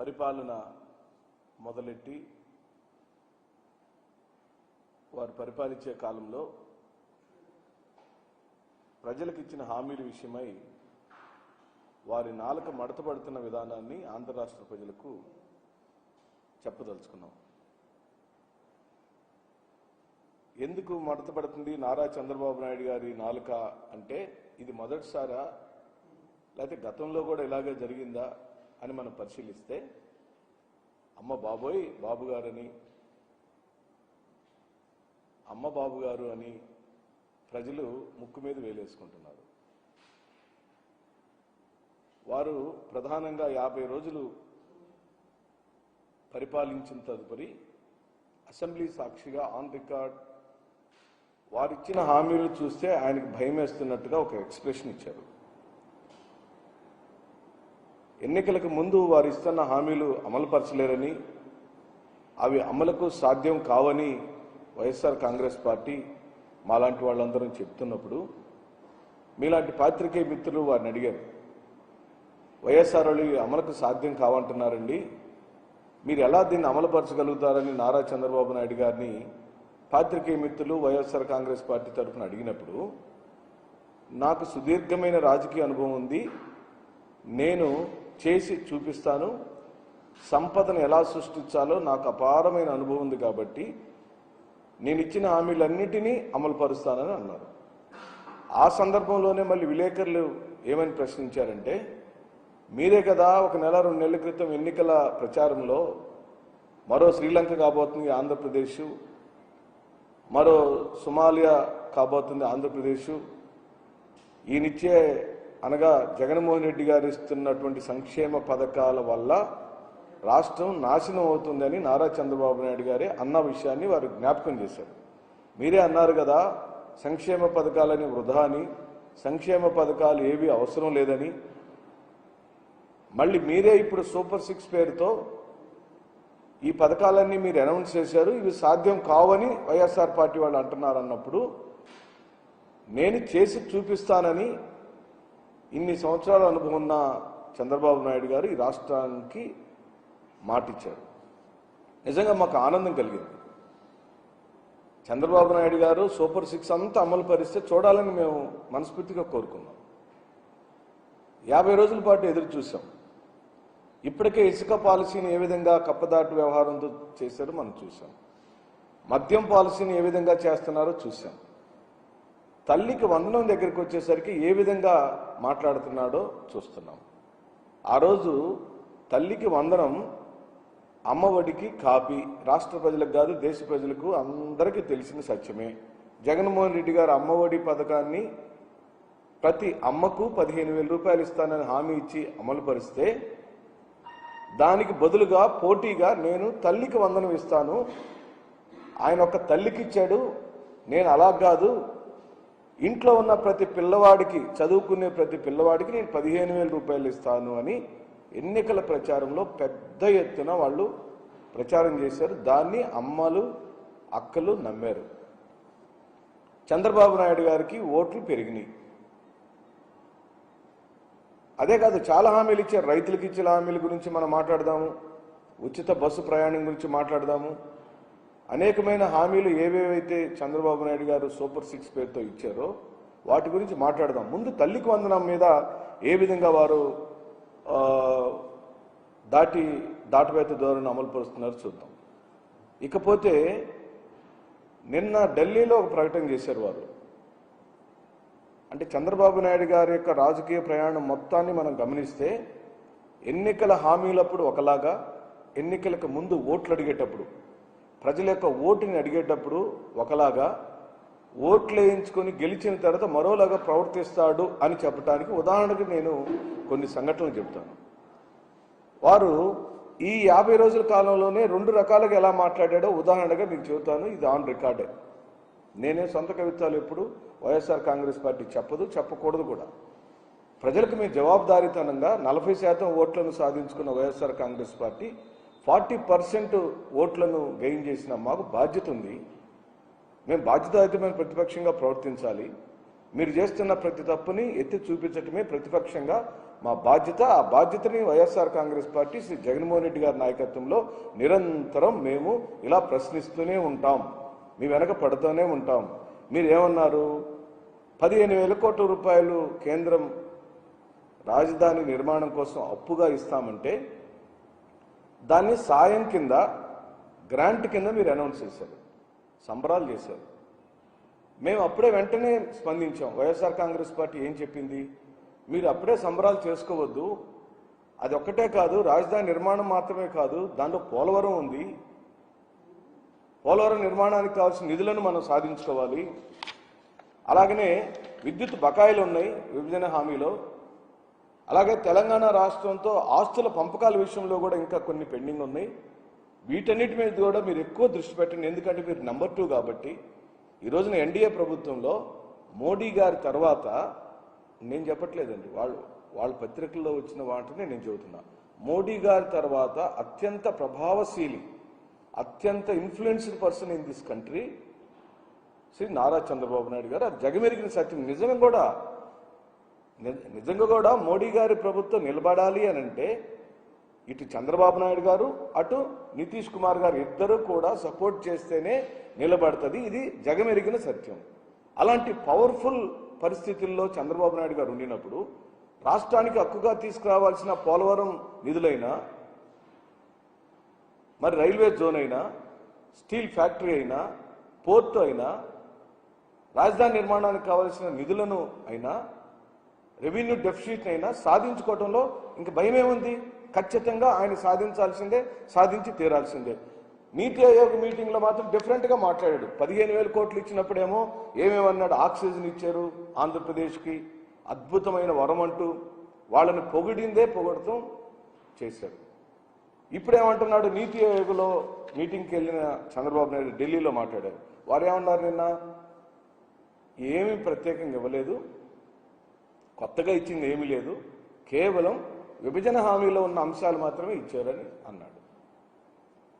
పరిపాలన మొదలెట్టి వారు పరిపాలించే కాలంలో ప్రజలకు ఇచ్చిన హామీల విషయమై వారి నాలుక మడతపడుతున్న విధానాన్ని ఆంధ్ర రాష్ట్ర ప్రజలకు చెప్పదలుచుకున్నాం. ఎందుకు మడతపడుతుంది నారా చంద్రబాబు నాయుడు గారి నాలుక అంటే ఇది మొదటిసారా లేకపోతే గతంలో కూడా ఇలాగే జరిగిందా అని మనం పరిశీలిస్తే అమ్మ బాబోయ్ బాబు గారని అమ్మ బాబు గారు అని ప్రజలు ముక్కు మీద వేలేసుకుంటున్నారు. వారు ప్రధానంగా 50 రోజులు పరిపాలించిన తదుపరి అసెంబ్లీ సాక్షిగా ఆన్ రికార్డ్ వారిచ్చిన హామీలు చూస్తే ఆయనకు భయం వేస్తున్నట్టుగా ఒక ఎక్స్ప్రెషన్ ఇచ్చారు. ఎన్నికలకు ముందు వారు ఇస్తున్న హామీలు అమలుపరచలేరని అవి అమలుకు సాధ్యం కావని వైఎస్ఆర్ కాంగ్రెస్ పార్టీ మాలాంటి వాళ్ళందరూ చెప్తున్నప్పుడు మీలాంటి పాత్రికేయ మిత్రులు వారిని అడిగారు, వైఎస్ఆర్ వాళ్ళు అమలుకు సాధ్యం కావంటున్నారండి, మీరు ఎలా దీన్ని అమలుపరచగలుగుతారని నారా చంద్రబాబు నాయుడు గారిని పాత్రికేయ మిత్రులు వైఎస్ఆర్ కాంగ్రెస్ పార్టీ తరఫున అడిగినప్పుడు నాకు సుదీర్ఘమైన రాజకీయ అనుభవం ఉంది, నేను చేసి చూపిస్తాను, సంపదను ఎలా సృష్టించాలో నాకు అపారమైన అనుభవం ఉంది కాబట్టి నేను ఇచ్చిన హామీలన్నిటినీ అమలుపరుస్తానని అన్నారు. ఆ సందర్భంలోనే మళ్ళీ విలేకరులు ఏమని ప్రశ్నించారంటే, మీరే కదా 1 నెల 2 నెలల క్రితం ఎన్నికల ప్రచారంలో మరో శ్రీలంక కాబోతుంది ఆంధ్రప్రదేశ్, మరో సోమాలియా కాబోతుంది ఆంధ్రప్రదేశ్, ఈయనిచ్చే అనగా జగన్మోహన్ రెడ్డి గారు ఇస్తున్నటువంటి సంక్షేమ పథకాల వల్ల రాష్ట్రం నాశనం అవుతుందని నారా చంద్రబాబు నాయుడు గారే అన్న విషయాన్ని వారు జ్ఞాపకం చేశారు. మీరే అన్నారు కదా సంక్షేమ పథకాలని వృధా అని, సంక్షేమ పథకాలు ఏవి అవసరం లేదని, మళ్ళీ మీరే ఇప్పుడు సూపర్ 6 పేరుతో ఈ పథకాలన్నీ మీరు అనౌన్స్ చేశారు, ఇవి సాధ్యం కావని వైఎస్ఆర్ పార్టీ వాళ్ళు అంటున్నారు అన్నప్పుడు నేను చేసి చూపిస్తానని ఇన్ని సంవత్సరాల అనుభవం ఉన్న చంద్రబాబు నాయుడు గారు ఈ రాష్ట్రానికి మాటిచ్చారు. నిజంగా మాకు ఆనందం కలిగింది. చంద్రబాబు నాయుడు గారు సూపర్ 6 అంతా అమలు పరిస్తే చూడాలని మేము మనస్ఫూర్తిగా కోరుకున్నాం. 50 రోజుల పాటు ఎదురు చూసాం. ఇప్పటికే ఇసుక పాలసీని ఏ విధంగా కప్పదాటు వ్యవహారంతో చేశారో మనం చూసాం. మద్యం పాలసీని ఏ విధంగా చేస్తున్నారో చూసాం. తల్లికి వందనం దగ్గరికి వచ్చేసరికి ఏ విధంగా మాట్లాడుతున్నాడో చూస్తున్నాం. ఆ రోజు తల్లికి వందనం అమ్మఒడికి కాపీ రాష్ట్ర ప్రజలకు కాదు దేశ ప్రజలకు అందరికీ తెలిసిన సత్యమే. జగన్మోహన్ రెడ్డి గారు అమ్మఒడి పథకాన్ని ప్రతి అమ్మకు 15,000 రూపాయలు ఇస్తానని హామీ ఇచ్చి అమలు పరిస్తే దానికి బదులుగా పోటీగా నేను తల్లికి వందనం ఇస్తాను, ఆయన ఒక తల్లికి ఇచ్చాడు, నేను అలా కాదు ఇంట్లో ఉన్న ప్రతి పిల్లవాడికి చదువుకునే ప్రతి పిల్లవాడికి నేను 15,000 రూపాయలు ఇస్తాను అని ఎన్నికల ప్రచారంలో పెద్ద ఎత్తున వాళ్ళు ప్రచారం చేశారు. దాన్ని అమ్మలు అక్కలు నమ్మారు. చంద్రబాబు నాయుడు గారికి ఓట్లు పెరిగినాయి. అదే కాదు చాలా హామీలు ఇచ్చారు. రైతులకు ఇచ్చిన హామీల గురించి మనం మాట్లాడదాము, ఉచిత బస్సు ప్రయాణం గురించి మాట్లాడదాము, అనేకమైన హామీలు ఏవేవైతే చంద్రబాబు నాయుడు గారు సూపర్ 6 పేరుతో ఇచ్చారో వాటి గురించి మాట్లాడదాం. ముందు తల్లికి వందనం మీద ఏ విధంగా వారు దాటవేత ధోరణి అమలు పరుస్తున్నారో చూద్దాం. ఇకపోతే నిన్న ఢిల్లీలో ఒక ప్రకటన చేశారు వారు. అంటే చంద్రబాబు నాయుడు గారి యొక్క రాజకీయ ప్రయాణం మొత్తాన్ని మనం గమనిస్తే ఎన్నికల హామీలప్పుడు ఒకలాగా, ఎన్నికలకు ముందు ఓట్లు అడిగేటప్పుడు ప్రజల యొక్క ఓటుని అడిగేటప్పుడు ఒకలాగా, ఓట్లు వేయించుకొని గెలిచిన తర్వాత మరోలాగా ప్రవర్తిస్తాడు అని చెప్పడానికి ఉదాహరణకు నేను కొన్ని సంఘటనలు చెప్తాను. వారు ఈ 50 రోజుల కాలంలోనే 2 రకాలుగా ఎలా మాట్లాడాడో ఉదాహరణగా మీకు చెబుతాను. ఇది ఆన్ రికార్డే. నేనే సొంత కవిత్వాలు ఎప్పుడు వైఎస్ఆర్ కాంగ్రెస్ పార్టీ చెప్పదు, చెప్పకూడదు కూడా. ప్రజలకు మేము జవాబుదారీతనంగా 40% ఓట్లను సాధించుకున్న వైఎస్ఆర్ కాంగ్రెస్ పార్టీ 40% ఓట్లను గెయిన్ చేసిన మాకు బాధ్యత ఉంది. మేము బాధ్యతాయుతమైన ప్రతిపక్షంగా ప్రవర్తించాలి. మీరు చేస్తున్న ప్రతి తప్పుని ఎత్తి చూపించటమే ప్రతిపక్షంగా మా బాధ్యత. ఆ బాధ్యతని వైఎస్ఆర్ కాంగ్రెస్ పార్టీ శ్రీ జగన్మోహన్ రెడ్డి గారి నాయకత్వంలో నిరంతరం మేము ఇలా ప్రశ్నిస్తూనే ఉంటాం, మీ వెనక పడుతూనే ఉంటాం. మీరు ఏమన్నారు? 15,000 కోట్ల రూపాయలు కేంద్రం రాజధాని నిర్మాణం కోసం అప్పుగా ఇస్తామంటే దాన్ని సాయం కింద, గ్రాంట్ కింద మీరు అనౌన్స్ చేశారు, సంబరాలు చేశారు. మేము అప్పుడే వెంటనే స్పందించాం. వైఎస్ఆర్ కాంగ్రెస్ పార్టీ ఏం చెప్పింది? మీరు అప్పుడే సంబరాలు చేసుకోవద్దు, అది ఒక్కటే కాదు, రాజధాని నిర్మాణం మాత్రమే కాదు, దాంట్లో పోలవరం ఉంది, పోలవరం నిర్మాణానికి కావాల్సిన నిధులను మనం సాధించుకోవాలి. అలాగనే విద్యుత్ బకాయిలు ఉన్నాయి విభజన హామీలో. అలాగే తెలంగాణ రాష్ట్రంతో ఆస్తుల పంపకాల విషయంలో కూడా ఇంకా కొన్ని పెండింగ్ ఉన్నాయి. వీటన్నిటి మీద కూడా మీరు ఎక్కువ దృష్టి పెట్టండి, ఎందుకంటే మీరు నెంబర్ 2 కాబట్టి. ఈ రోజున ఎన్డీఏ ప్రభుత్వంలో మోడీ గారి తర్వాత, నేను చెప్పట్లేదండి, వాళ్ళ పత్రికల్లో వచ్చిన వాటిని నేను చెబుతున్నా, మోడీ గారి తర్వాత అత్యంత ప్రభావశీలి, అత్యంత influenced person in this country Shri Nara Chandrababu Naidu గారు. అది జగమెరిగిన సత్యం. నిజంగా కూడా మోడీ గారి ప్రభుత్వం నిలబడాలి అని అంటే ఇటు చంద్రబాబు నాయుడు గారు, అటు నితీష్ కుమార్ గారు ఇద్దరు కూడా సపోర్ట్ చేస్తేనే నిలబడుతుంది. ఇది జగమెరిగిన సత్యం. అలాంటి పవర్ఫుల్ పరిస్థితుల్లో చంద్రబాబు నాయుడు గారు ఉండినప్పుడు రాష్ట్రానికి హక్కుగా తీసుకురావాల్సిన పోలవరం నిధులైనా, మరి రైల్వే జోన్ అయినా, స్టీల్ ఫ్యాక్టరీ అయినా, పోర్టు అయినా, రాజధాని నిర్మాణానికి కావాల్సిన నిధులను అయినా, రెవెన్యూ డెఫిసిట్ అయినా సాధించుకోవడంలో ఇంక భయమేముంది? ఖచ్చితంగా ఆయన సాధించాల్సిందే, సాధించి తీరాల్సిందే. నీతి ఆయోగ్ మీటింగ్లో మాత్రం డిఫరెంట్గా మాట్లాడాడు. 15,000 కోట్లు ఇచ్చినప్పుడేమో ఏమేమన్నాడు? ఆక్సిజన్ ఇచ్చారు ఆంధ్రప్రదేశ్కి, అద్భుతమైన వరం అంటూ వాళ్ళని పొగిడిందే పొగడటం చేశారు. ఇప్పుడేమంటున్నాడు? నీతి ఆయోగ్లో మీటింగ్కి వెళ్ళిన చంద్రబాబు నాయుడు ఢిల్లీలో మాట్లాడారు. వారు ఏమన్నారు? నిన్న ఏమీ ప్రత్యేకంగా ఇవ్వలేదు, కొత్తగా ఇచ్చింది ఏమీ లేదు, కేవలం విభజన హామీలో ఉన్న అంశాలు మాత్రమే ఇచ్చారని అన్నాడు.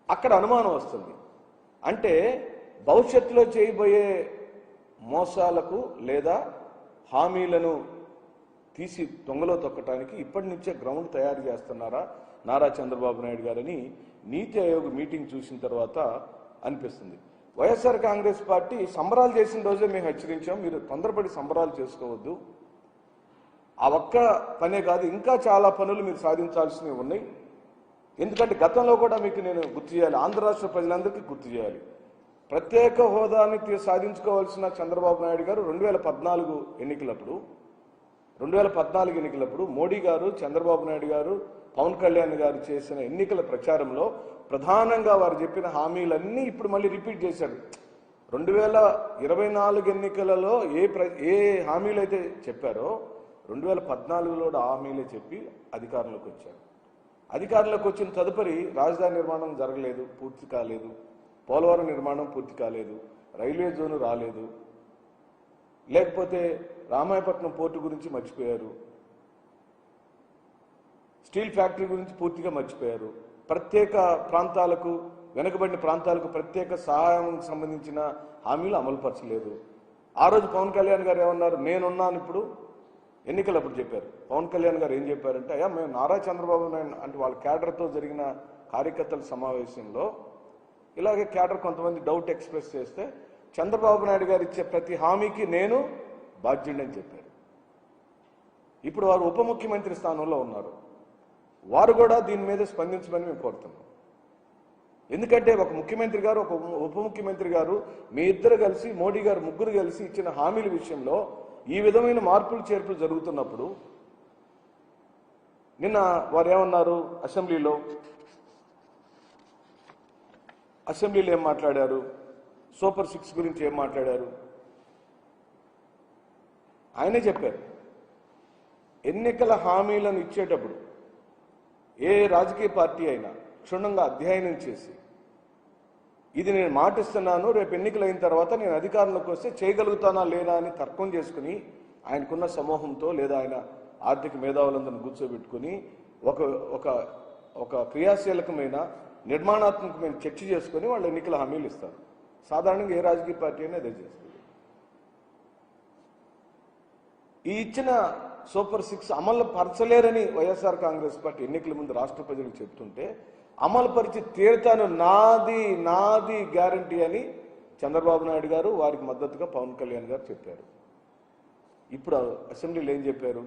అక్కడ అనుమానం వస్తుంది. అంటే భవిష్యత్తులో చేయబోయే మోసాలకు లేదా హామీలను తీసి దొంగలో తొక్కటానికి ఇప్పటి నుంచే గ్రౌండ్ తయారు చేస్తున్నారా నారా చంద్రబాబు నాయుడు గారని నీతి ఆయోగ్ మీటింగ్ చూసిన తర్వాత అనిపిస్తుంది. వైఎస్ఆర్ కాంగ్రెస్ పార్టీ సంబరాలు చేసిన రోజే మేము హెచ్చరించాం, మీరు తొందరపడి సంబరాలు చేసుకోవద్దు. ఆ ఒక్క పనే కాదు, ఇంకా చాలా పనులు మీరు సాధించాల్సినవి ఉన్నాయి. ఎందుకంటే గతంలో కూడా మీకు నేను గుర్తు చేయాలి, ఆంధ్ర రాష్ట్ర ప్రజలందరికీ గుర్తు చేయాలి. ప్రత్యేక హోదాని సాధించుకోవాల్సిన చంద్రబాబు నాయుడు గారు 2014 ఎన్నికలప్పుడు మోడీ గారు, చంద్రబాబు నాయుడు గారు, పవన్ కళ్యాణ్ గారు చేసిన ఎన్నికల ప్రచారంలో ప్రధానంగా వారు చెప్పిన హామీలన్నీ ఇప్పుడు మళ్ళీ రిపీట్ చేశారు. 2024 ఎన్నికలలో ఏ హామీలు అయితే చెప్పారో 2014లో హామీలే చెప్పి అధికారంలోకి వచ్చారు. అధికారంలోకి వచ్చిన తదుపరి రాజధాని నిర్మాణం జరగలేదు, పూర్తి కాలేదు, పోలవరం నిర్మాణం పూర్తి కాలేదు, రైల్వే జోను రాలేదు, లేకపోతే రామాయపట్నం పోర్టు గురించి మర్చిపోయారు, స్టీల్ ఫ్యాక్టరీ గురించి పూర్తిగా మర్చిపోయారు, ప్రత్యేక ప్రాంతాలకు, వెనుకబడిన ప్రాంతాలకు ప్రత్యేక సహాయం సంబంధించిన హామీలు అమలుపరచలేదు. ఆ రోజు పవన్ కళ్యాణ్ గారు ఏమన్నారు? నేనున్నాను ఇప్పుడు, ఎన్నికలప్పుడు చెప్పారు. పవన్ కళ్యాణ్ గారు ఏం చెప్పారంటే, అయ్యా మేము నారా చంద్రబాబు నాయుడు అంటే వాళ్ళ క్యాడర్తో జరిగిన కార్యకర్తల సమావేశంలో ఇలాగే క్యాడర్ కొంతమంది డౌట్ ఎక్స్ప్రెస్ చేస్తే చంద్రబాబు నాయుడు గారు ఇచ్చే ప్రతి హామీకి నేను బాధ్యుడని చెప్పారు. ఇప్పుడు వారు ఉప ముఖ్యమంత్రి స్థానంలో ఉన్నారు. వారు కూడా దీని మీద స్పందించమని మేము కోరుతున్నాం. ఎందుకంటే ఒక ముఖ్యమంత్రి గారు, ఒక ఉప ముఖ్యమంత్రి గారు, మీ ఇద్దరు కలిసి, మోడీ గారు ముగ్గురు కలిసి ఇచ్చిన హామీల విషయంలో ఈ విధమైన మార్పులు చేర్పులు జరుగుతున్నప్పుడు నిన్న వారు ఏమన్నారు? అసెంబ్లీలో ఏం మాట్లాడారు? సూపర్ 6 గురించి ఏం మాట్లాడారు? ఆయనే చెప్పారు, ఎన్నికల హామీలను ఇచ్చేటప్పుడు ఏ రాజకీయ పార్టీ అయినా క్షుణ్ణంగా అధ్యయనం చేసి ఇది నేను మాటిస్తున్నాను, రేపు ఎన్నికలు అయిన తర్వాత నేను అధికారంలోకి వస్తే చేయగలుగుతానా లేదా అని తర్కం చేసుకుని ఆయనకున్న సమూహంతో లేదా ఆయన ఆర్థిక మేధావులందరిని కూర్చోబెట్టుకుని ఒక క్రియాశీలకమైన నిర్మాణాత్మకమైన చర్చ చేసుకుని వాళ్ళు ఎన్నికల హామీలు ఇస్తారు. సాధారణంగా ఏ రాజకీయ పార్టీ అయినా అదే చేస్తుంది. ఈ ఇచ్చిన సూపర్ 6 అమలు పరచలేరని వైఎస్ఆర్ కాంగ్రెస్ పార్టీ ఎన్నికల ముందు రాష్ట్ర ప్రజలకు చెప్తుంటే అమలు పరిచి తీరుతాను నాది నాది గ్యారంటీ అని చంద్రబాబు నాయుడు గారు వారికి మద్దతుగా పవన్ కళ్యాణ్ గారు చెప్పారు. ఇప్పుడు అసెంబ్లీలో ఏం చెప్పారు?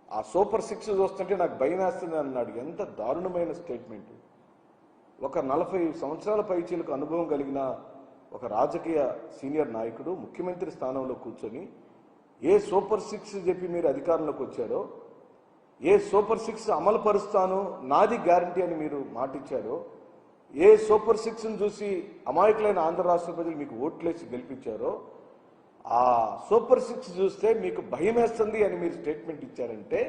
ఆ సూపర్ 6 చూస్తుంటే నాకు భయం వేస్తుంది అన్నాడు. ఎంత దారుణమైన స్టేట్మెంట్! ఒక 40 సంవత్సరాల పైచీలకు అనుభవం కలిగిన ఒక రాజకీయ సీనియర్ నాయకుడు ముఖ్యమంత్రి స్థానంలో కూర్చొని ఏ సూపర్ 6 చెప్పి మీరు అధికారంలోకి వచ్చారో, ఏ సూపర్ 6 అమలు పరుస్తాను నాది గ్యారంటీ అని మీరు మాటిచ్చారో, ఏ సూపర్ 6ను చూసి అమాయకులైన ఆంధ్ర రాష్ట్ర ప్రజలు మీకు ఓట్లేసి గెలిపించారో, ఆ సూపర్ 6 చూస్తే మీకు భయం వేస్తుంది అని మీరు స్టేట్మెంట్ ఇచ్చారంటే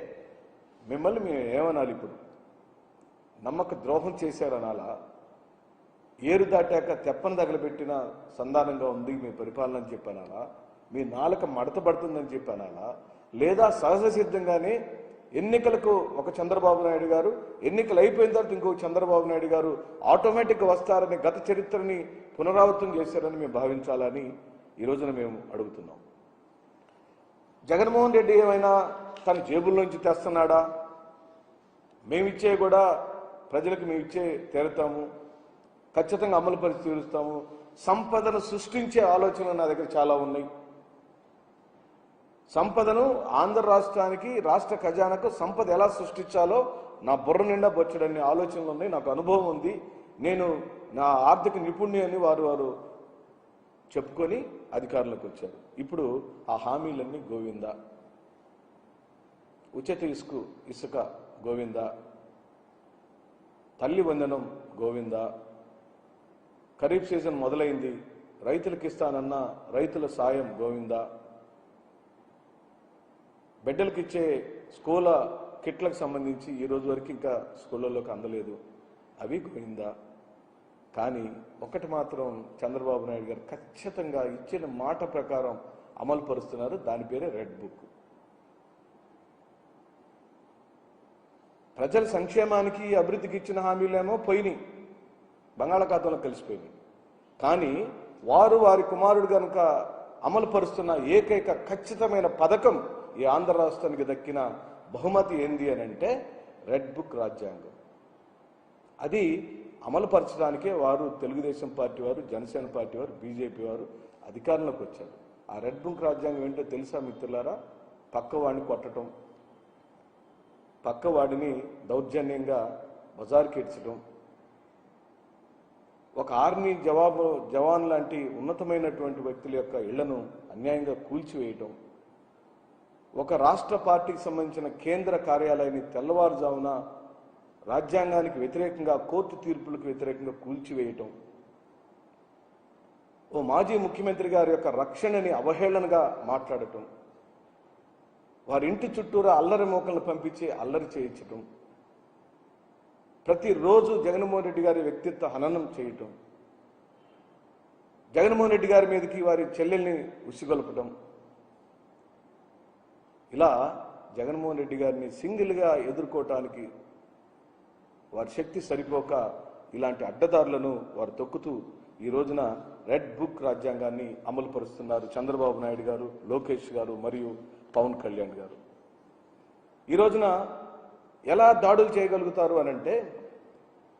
మిమ్మల్ని మేము ఏమనాలి? ఇప్పుడు నమ్మక ద్రోహం చేశారనాలా? ఏరు దాటాక తెప్పను తగలబెట్టిన సంధానంగా ఉంది మీ పరిపాలన అని చెప్పానాలా? మీ నాలుక మడతపడుతుందని చెప్పానాలా? లేదా సహజ సిద్ధంగానే ఎన్నికలకు ఒక చంద్రబాబు నాయుడు గారు, ఎన్నికలు అయిపోయిన తర్వాత ఇంకో చంద్రబాబు నాయుడు గారు ఆటోమేటిక్గా వస్తారని గత చరిత్రని పునరావృతం చేశారని మేము భావించాలని ఈ రోజున మేము అడుగుతున్నాం. జగన్మోహన్ రెడ్డి ఏమైనా తన జేబుల్లోంచి తెస్తున్నాడా? మేమిచ్చే కూడా ప్రజలకు మేమిచ్చే తీరుతాము, ఖచ్చితంగా అమలు పరిచి తీరుస్తాము, సంపదను సృష్టించే ఆలోచనలు నా దగ్గర చాలా ఉన్నాయి. సంపదను ఆంధ్ర రాష్ట్రానికి, రాష్ట్ర ఖజానాకు సంపద ఎలా సృష్టించాలో నా బుర్ర నిండా బొచ్చడన్ని ఆలోచనలు ఉన్నాయి, నాకు అనుభవం ఉంది, నేను నా ఆర్థిక నిపుణుని అని వారు చెప్పుకొని అధికారంలోకి వచ్చారు. ఇప్పుడు ఆ హామీలన్నీ గోవిందా, ఉచిత ఇసుక గోవిందా, తల్లి వందనం గోవిందా, ఖరీఫ్ సీజన్ మొదలైంది రైతులకు ఇస్తానన్న రైతుల సాయం గోవిందా, బిడ్డలకు ఇచ్చే స్కూల్ కిట్లకు సంబంధించి ఈ రోజు వరకు ఇంకా స్కూళ్ళలోకి అందలేదు, అవి గోవిందా. కానీ ఒకటి మాత్రం చంద్రబాబు నాయుడు గారు ఖచ్చితంగా ఇచ్చిన మాట ప్రకారం అమలు పరుస్తున్నారు, దాని పేరే రెడ్ బుక్. ప్రజల సంక్షేమానికి అభివృద్ధికి ఇచ్చిన హామీలేమో పోయినాయి, బంగాళాఖాతంలో కలిసిపోయినాయి. కానీ వారి కుమారుడు కనుక అమలు పరుస్తున్న ఏకైక ఖచ్చితమైన పథకం ఈ ఆంధ్ర రాష్ట్రానికి దక్కిన బహుమతి ఏంది అని అంటే రెడ్ బుక్ రాజ్యాంగం. అది అమలు పరచడానికే వారు తెలుగుదేశం పార్టీ వారు, జనసేన పార్టీ వారు, బీజేపీ వారు అధికారంలోకి వచ్చారు. ఆ రెడ్ బుక్ రాజ్యాంగం ఏంటో తెలుసా మిత్రులారా? పక్కవాడిని కొట్టడం, పక్కవాడిని దౌర్జన్యంగా బజారుకి ఇడ్చడం, ఒక ఆర్మీ జవాన్ లాంటి ఉన్నతమైనటువంటి వ్యక్తుల యొక్క ఇళ్లను అన్యాయంగా కూల్చివేయటం, ఒక రాష్ట్ర పార్టీకి సంబంధించిన కేంద్ర కార్యాలయాన్ని తెల్లవారుజామున రాజ్యాంగానికి వ్యతిరేకంగా, కోర్టు తీర్పులకు వ్యతిరేకంగా కూల్చివేయటం, ఓ మాజీ ముఖ్యమంత్రి గారి యొక్క రక్షణని అవహేళనగా మాట్లాడటం, వారి ఇంటి చుట్టూరా అల్లరి మోకలను పంపించి అల్లరి చేయించటం, ప్రతిరోజు జగన్మోహన్ రెడ్డి గారి వ్యక్తిత్వ హననం చేయటం, జగన్మోహన్ రెడ్డి గారి మీదకి వారి చెల్లెల్ని ఉసిగొల్పడం, ఇలా జగన్మోహన్ రెడ్డి గారిని సింగిల్గా ఎదుర్కోవటానికి వారి శక్తి సరిపోక ఇలాంటి అడ్డదారులను వారు తొక్కుతూ ఈ రోజున రెడ్ బుక్ రాజ్యాంగాన్ని అమలు పరుస్తున్నారు చంద్రబాబు నాయుడు గారు, లోకేష్ గారు మరియు పవన్ కళ్యాణ్ గారు. ఈ రోజున ఎలా దాడులు చేయగలుగుతారు అనంటే,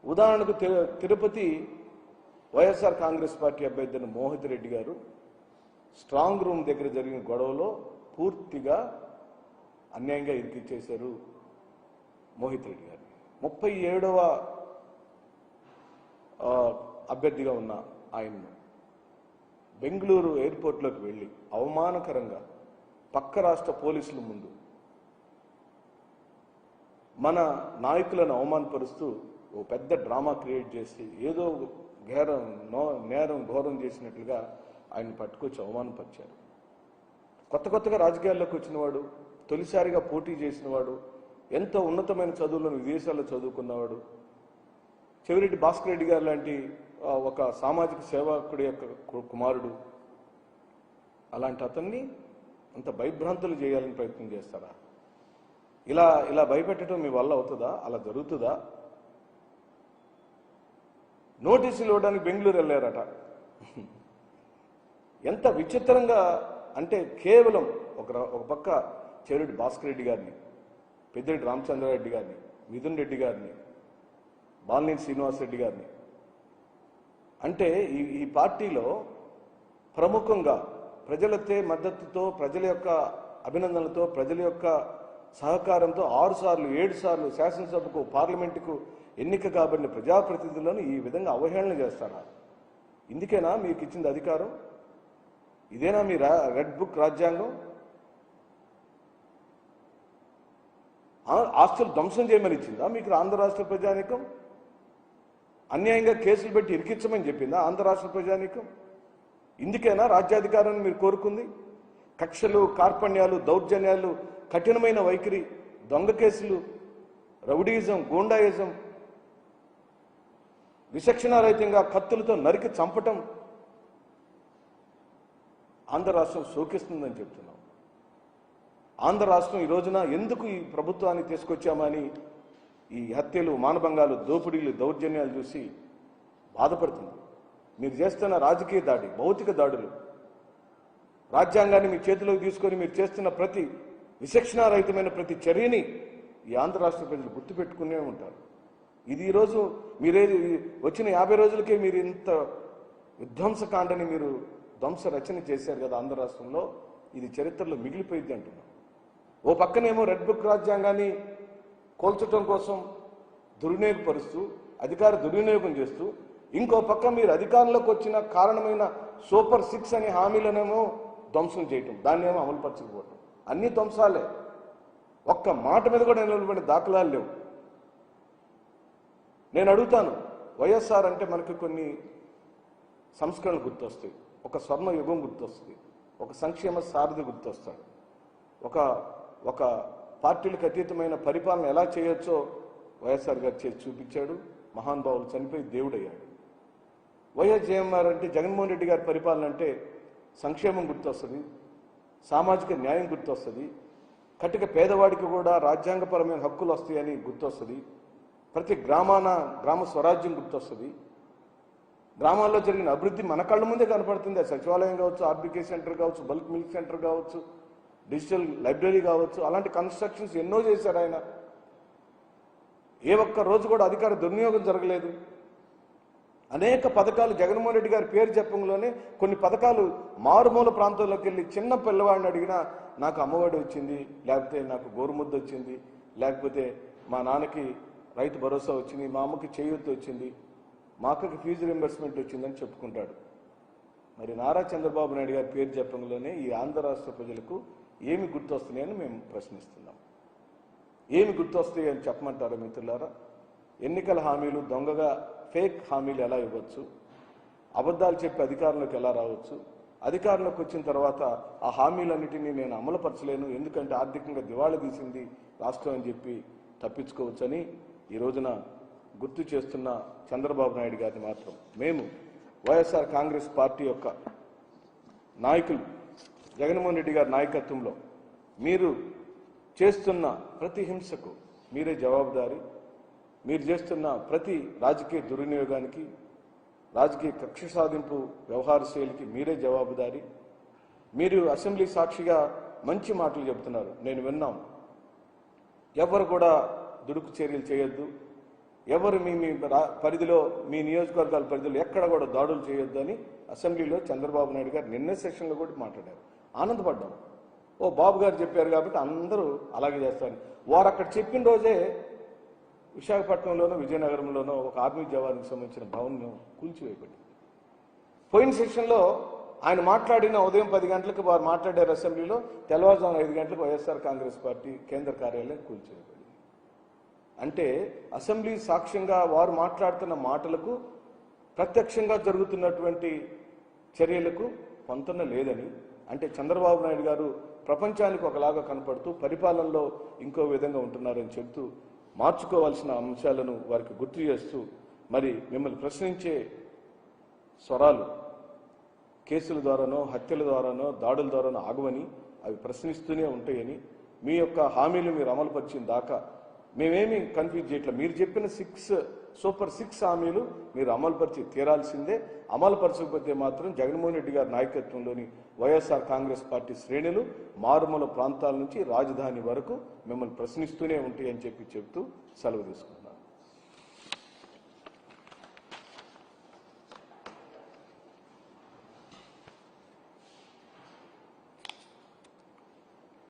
ఉదాహరణకు తిరుపతి వైఎస్ఆర్ కాంగ్రెస్ పార్టీ అభ్యర్థి మోహిత్ రెడ్డి గారు స్ట్రాంగ్ రూమ్ దగ్గర జరిగిన గొడవలో పూర్తిగా అన్యాయంగా ఇరికిచ్చేశారు మోహిత్ రెడ్డి గారు. 37వ అభ్యర్థిగా ఉన్న ఆయన్ను బెంగళూరు ఎయిర్పోర్ట్లోకి వెళ్ళి అవమానకరంగా పక్క రాష్ట్ర పోలీసుల ముందు మన నాయకులను అవమానపరుస్తూ ఓ పెద్ద డ్రామా క్రియేట్ చేసి ఏదో నేరం ఘోరం చేసినట్లుగా ఆయన పట్టుకొచ్చి అవమానపరిచారు. కొత్తగా రాజకీయాల్లోకి వచ్చినవాడు, తొలిసారిగా పోటీ చేసినవాడు, ఎంతో ఉన్నతమైన చదువులను విదేశాల్లో చదువుకున్నవాడు, చెవిరెడ్డి భాస్కర్ రెడ్డి గారు లాంటి ఒక సామాజిక సేవకుడి యొక్క కుమారుడు, అలాంటి అతన్ని అంత భయభ్రాంతులు చేయాలని ప్రయత్నం చేస్తారా? ఇలా భయపెట్టడం మీ వల్ల అవుతుందా? అలా జరుగుతుందా? నోటీసులు ఇవ్వడానికి బెంగళూరు వెళ్ళారట. ఎంత విచిత్రంగా అంటే, కేవలం ఒక పక్క చెరుడి భాస్కర్ రెడ్డి గారిని, పెద్దిరెడ్డి రామచంద్రారెడ్డి గారిని, మిథున్ రెడ్డి గారిని, బాలినేని శ్రీనివాసరెడ్డి గారిని. అంటే ఈ పార్టీలో ప్రముఖంగా ప్రజలతో మద్దతుతో, ప్రజల యొక్క అభినందనలతో, ప్రజల యొక్క సహకారంతో 6 సార్లు 7 సార్లు శాసనసభకు, పార్లమెంటుకు ఎన్నిక కాబడిన ప్రజాప్రతినిధులను ఈ విధంగా అవహేళన చేస్తారా? ఇందుకేనా మీకు ఇచ్చింది అధికారం? ఇదేనా మీ రెడ్ బుక్ రాజ్యాంగం? ఆస్తులు ధ్వంసం చేయమని ఇచ్చిందా మీకు ఆంధ్ర రాష్ట్ర ప్రజానీకం? అన్యాయంగా కేసులు పెట్టి ఇరికించమని చెప్పిందా ఆంధ్ర రాష్ట్ర ప్రజానీకం? ఇందుకేనా రాజ్యాధికారాన్ని మీరు కోరుకుంది? కక్షలు, కార్పణ్యాలు, దౌర్జన్యాలు, కఠినమైన వైఖరి, దొంగ కేసులు, రౌడీయిజం, గూండాయిజం, విచక్షణారహితంగా కత్తులతో నరికి చంపటం ఆంధ్ర రాష్ట్రం శోకిస్తుందని చెప్తున్నాం. ఆంధ్ర రాష్ట్రం ఈ రోజున ఎందుకు ఈ ప్రభుత్వాన్ని తీసుకొచ్చామని ఈ హత్యలు, మానభంగాలు, దోపిడీలు, దౌర్జన్యాలు చూసి బాధపడుతుంది. మీరు చేస్తున్న రాజకీయ దాడి, భౌతిక దాడులు, రాజ్యాంగాన్ని మీ చేతిలోకి తీసుకొని మీరు చేస్తున్న ప్రతి విచక్షణారహితమైన ప్రతి చర్యని ఈ ఆంధ్ర రాష్ట్ర ప్రజలు గుర్తుపెట్టుకునే ఉంటారు. ఇది ఈరోజు మీరేది వచ్చిన 50 రోజులకే మీరు ఇంత విధ్వంసకాండని మీరు ధ్వంస రచన చేశారు కదా ఆంధ్ర రాష్ట్రంలో. ఇది చరిత్రలో మిగిలిపోయింది అంటున్నాం. ఓ పక్కనేమో రెడ్ బుక్ రాజ్యాంగాన్ని కోల్చడం కోసం దుర్వినియోగపరుస్తూ, అధికార దుర్వినియోగం చేస్తూ, ఇంకో పక్క మీరు అధికారంలోకి వచ్చిన కారణమైన సూపర్ 6 అనే హామీలనేమో ధ్వంసం చేయటం, దాన్నేమో అమలుపరచకపోవటం. అన్ని ధ్వంసాలే. ఒక్క మాట మీద కూడా నిలబడిన దాఖలాలు లేవు. నేను అడుగుతాను, వైఎస్ఆర్ అంటే మనకి కొన్ని సంస్కరణలు గుర్తొస్తాయి, ఒక స్వర్ణ యుగం గుర్తొస్తుంది, ఒక సంక్షేమ సారథి గుర్తొస్తాడు, ఒక పార్టీలకు అతీతమైన పరిపాలన ఎలా చేయొచ్చో వైఎస్ఆర్ గారు చేసి చూపించాడు. మహానుభావులు చనిపోయి దేవుడయ్యాడు. వైఎస్ జగన్మోహన్ అంటే జగన్మోహన్ రెడ్డి గారి పరిపాలన అంటే సంక్షేమం గుర్తొస్తుంది, సామాజిక న్యాయం గుర్తొస్తుంది, కటిక పేదవాడికి కూడా రాజ్యాంగపరమైన హక్కులు వస్తాయని గుర్తొస్తుంది, ప్రతి గ్రామ స్వరాజ్యం గుర్తొస్తుంది, గ్రామాల్లో జరిగిన అభివృద్ధి మన కళ్ళ ముందే కనపడుతుంది. సచివాలయం కావచ్చు, ఆర్బీకే సెంటర్ కావచ్చు, బల్క్ మిల్క్ సెంటర్ కావచ్చు, డిజిటల్ లైబ్రరీ కావచ్చు, అలాంటి కన్స్ట్రక్షన్స్ ఎన్నో చేశారు ఆయన. ఏ ఒక్క రోజు కూడా అధికార దుర్వినియోగం జరగలేదు. అనేక పథకాలు జగన్మోహన్ రెడ్డి గారి పేరు చెప్పంలోనే కొన్ని పథకాలు మారుమూల ప్రాంతాల్లోకి వెళ్ళి చిన్న పిల్లవాడిని అడిగినా నాకు అమ్మఒడి వచ్చింది, లేకపోతే నాకు గోరుముద్ద వచ్చింది, లేకపోతే మా నాన్నకి రైతు భరోసా వచ్చింది, మా అమ్మకి చేయూత వచ్చింది, మా అక్కకి ఫీజు రింబర్స్మెంట్ వచ్చిందని చెప్పుకుంటాడు. మరి నారా చంద్రబాబు నాయుడు గారి పేరు చెప్పంలోనే ఈ ఆంధ్ర రాష్ట్ర ప్రజలకు ఏమి గుర్తొస్తున్నాయని మేము ప్రశ్నిస్తున్నాం. ఏమి గుర్తొస్తాయి అని చెప్పమంటారా మిత్రులారా? ఎన్నికల హామీలు, దొంగగా ఫేక్ హామీలు ఎలా ఇవ్వచ్చు, అబద్ధాలు చెప్పి అధికారంలోకి ఎలా రావచ్చు, అధికారంలోకి వచ్చిన తర్వాత ఆ హామీలన్నిటినీ నేను అమలుపరచలేను ఎందుకంటే ఆర్థికంగా దివాళా తీసింది రాష్ట్రం అని చెప్పి తప్పించుకోవచ్చని ఈ రోజున గుర్తు చేస్తున్న చంద్రబాబు నాయుడు గారిని మాత్రం మేము వైఎస్ఆర్ కాంగ్రెస్ పార్టీ యొక్క నాయకులు జగన్మోహన్ రెడ్డి గారి నాయకత్వంలో మీరు చేస్తున్న ప్రతి హింసకు మీరే జవాబుదారీ, మీరు చేస్తున్న ప్రతి రాజకీయ దుర్వినియోగానికి, రాజకీయ కక్ష సాధింపు వ్యవహార శైలికి మీరే జవాబుదారీ. మీరు అసెంబ్లీ సాక్షిగా మంచి మాటలు చెబుతున్నారు, నేను విన్నాం. ఎవరు కూడా దుడుకు చర్యలు చేయొద్దు, ఎవరు మీ పరిధిలో, మీ నియోజకవర్గాల పరిధిలో ఎక్కడ కూడా దాడులు చేయొద్దు అని అసెంబ్లీలో చంద్రబాబు నాయుడు గారు నిన్న సెషన్లో కూడా మాట్లాడారు. ఆనందపడ్డాం. ఓ బాబు గారు చెప్పారు కాబట్టి అందరూ అలాగే చేస్తారు. వారు అక్కడ చెప్పిన రోజే విశాఖపట్నంలోనో విజయనగరంలోనో ఒక ఆర్మీ జవాన్కి సంబంధించిన భవనం కూల్చివేయబడింది. పోయిన సెషన్లో ఆయన మాట్లాడిన ఉదయం 10 గంటలకు వారు మాట్లాడారు అసెంబ్లీలో, తెల్లవారుజామున 5 గంటలకు వైఎస్ఆర్ కాంగ్రెస్ పార్టీ కేంద్ర కార్యాలయం కూల్చివేయబడింది. అంటే అసెంబ్లీ సాక్ష్యంగా వారు మాట్లాడుతున్న మాటలకు, ప్రత్యక్షంగా జరుగుతున్నటువంటి చర్యలకు పొంతన లేదని, అంటే చంద్రబాబు నాయుడు గారు ప్రపంచానికి ఒకలాగా కనపడుతూ పరిపాలనలో ఇంకో విధంగా ఉంటున్నారని చెబుతూ మార్చుకోవాల్సిన అంశాలను వారికి గుర్తు చేస్తూ, మరి మిమ్మల్ని ప్రశ్నించే స్వరాలు కేసుల ద్వారానో, హత్యల ద్వారానో, దాడుల ద్వారానో ఆగవని, అవి ప్రశ్నిస్తూనే ఉంటాయని, మీ యొక్క హామీలు మీరు అమలుపరిచిన దాకా మేమేమి కన్ఫ్యూజ్ చేయట్లేదు. మీరు చెప్పిన సూపర్ 6 హామీలు మీరు అమలుపరిచి తీరాల్సిందే. అమలుపరచకపోతే మాత్రం జగన్మోహన్ రెడ్డి గారి నాయకత్వంలోని వైఎస్ఆర్ కాంగ్రెస్ పార్టీ శ్రేణులు మారుమూల ప్రాంతాల నుంచి రాజధాని వరకు మిమ్మల్ని ప్రశ్నిస్తూనే ఉంటాయని చెప్తూ సెలవు తీసుకుంటాం.